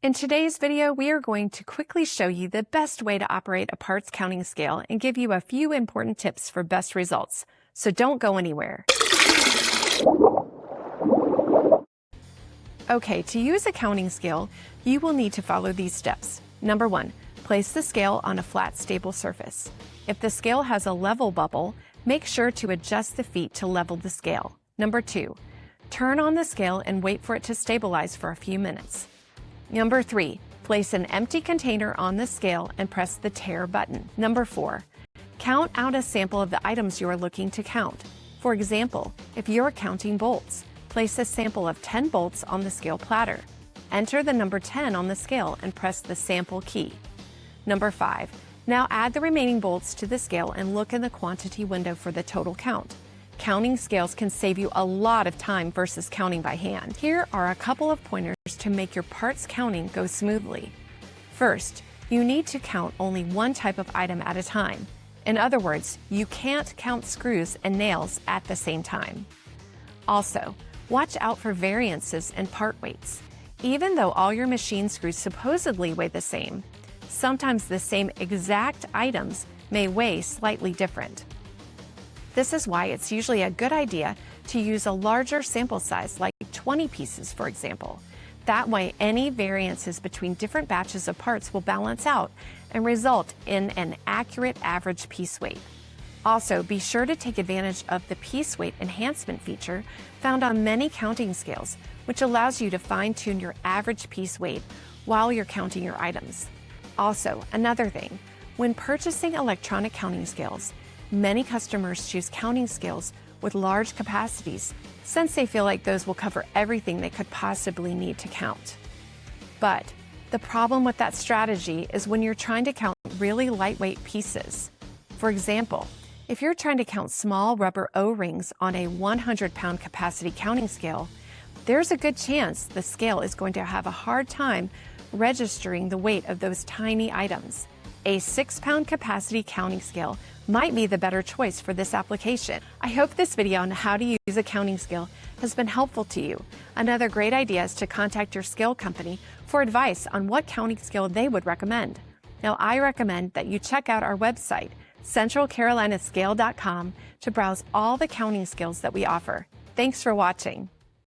In today's video, we are going to quickly show you the best way to operate a parts counting scale and give you a few important tips for best results. So don't go anywhere. Okay, to use a counting scale, you will need to follow these steps. Number 1, place the scale on a flat, stable surface. If the scale has a level bubble, make sure to adjust the feet to level the scale. Number 2, turn on the scale and wait for it to stabilize for a few minutes. Number 3, place an empty container on the scale and press the tare button. Number 4, count out a sample of the items you are looking to count. For example, if you're counting bolts, place a sample of 10 bolts on the scale platter. Enter the number 10 on the scale and press the sample key. Number 5, now add the remaining bolts to the scale and look in the quantity window for the total count. Counting scales can save you a lot of time versus counting by hand. Here are a couple of pointers to make your parts counting go smoothly. First, you need to count only one type of item at a time. In other words, you can't count screws and nails at the same time. Also, watch out for variances in part weights. Even though all your machine screws supposedly weigh the same, sometimes the same exact items may weigh slightly different. This is why it's usually a good idea to use a larger sample size, like 20 pieces, for example. That way, any variances between different batches of parts will balance out and result in an accurate average piece weight. Also, be sure to take advantage of the piece weight enhancement feature found on many counting scales, which allows you to fine-tune your average piece weight while you're counting your items. Also, another thing, when purchasing electronic counting scales, many customers choose counting scales with large capacities since they feel like those will cover everything they could possibly need to count. But the problem with that strategy is when you're trying to count really lightweight pieces. For example, if you're trying to count small rubber O-rings on a 100-pound capacity counting scale, there's a good chance the scale is going to have a hard time registering the weight of those tiny items. A 6-pound capacity counting scale might be the better choice for this application. I hope this video on how to use a counting scale has been helpful to you. Another great idea is to contact your scale company for advice on what counting scale they would recommend. Now, I recommend that you check out our website, centralcarolinascale.com, to browse all the counting scales that we offer. Thanks for watching.